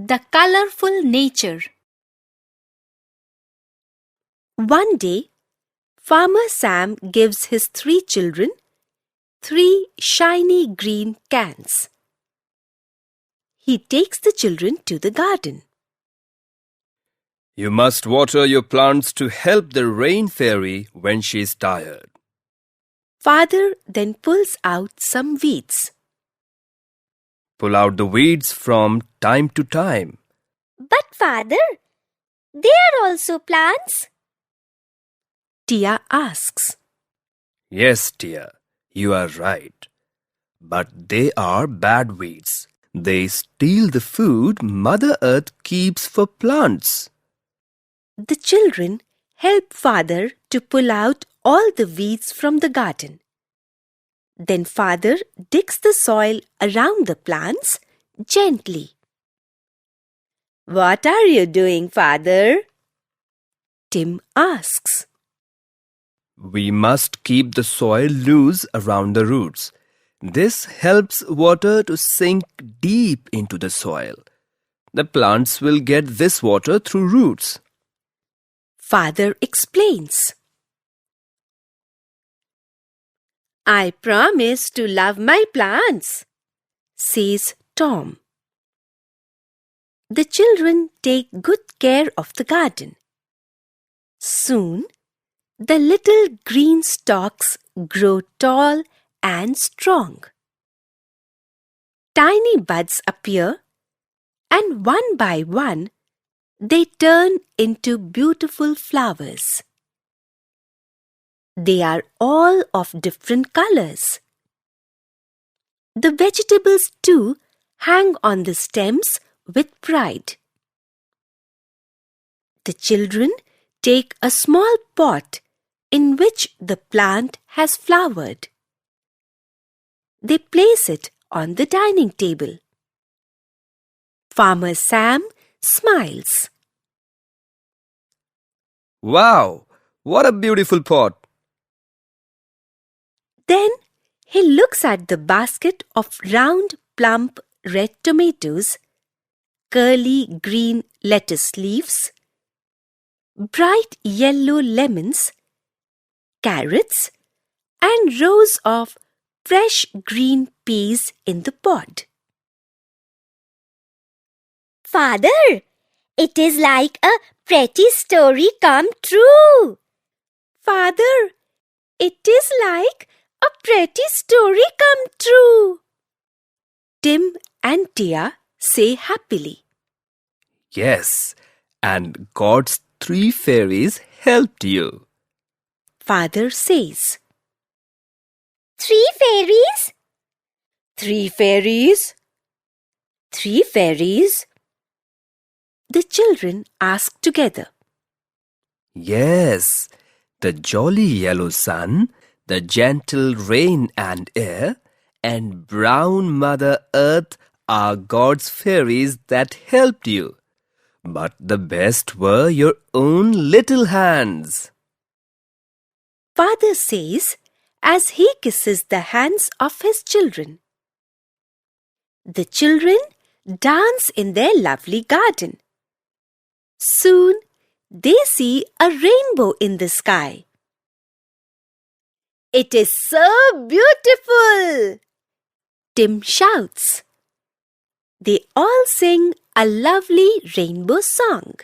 The Colourful Nature. One day, Farmer Sam gives his 3 children 3 shiny green cans. He takes the children to the garden. You must water your plants to help the rain fairy when she is tired. Father then pulls out some weeds. Pull out the weeds from time to time. But father, they are also plants. Tia asks. Yes, dear, you are right. But they are bad weeds. They steal the food Mother Earth keeps for plants. The children help Father to pull out all the weeds from the garden. Then Father digs the soil around the plants gently. What are you doing, Father? Tim asks. We must keep the soil loose around the roots. This helps water to sink deep into the soil. The plants will get this water through roots. Father explains. I promise to love my plants, says Tom. The children take good care of the garden. Soon, the little green stalks grow tall and strong. Tiny buds appear, and one by one, they turn into beautiful flowers. They are all of different colors. The vegetables too hang on the stems with pride. The children take a small pot in which the plant has flowered. They place it on the dining table. Farmer Sam smiles. Wow, what a beautiful pot! Then he looks at the basket of round, plump red tomatoes, curly green lettuce leaves, bright yellow lemons, carrots, and rows of fresh green peas in the pot. Father, it is like a pretty story come true. Father, it is like a pretty story come true. Tim and Tia say happily. Yes, and God's 3 fairies helped you. Father says. 3 fairies? 3 fairies? 3 fairies? The children ask together. Yes, the jolly yellow sun, the gentle rain and air, and brown Mother Earth are God's fairies that helped you. But the best were your own little hands. Father says as he kisses the hands of his children. The children dance in their lovely garden. Soon they see a rainbow in the sky. It is so beautiful! Tim shouts. They all sing a lovely rainbow song.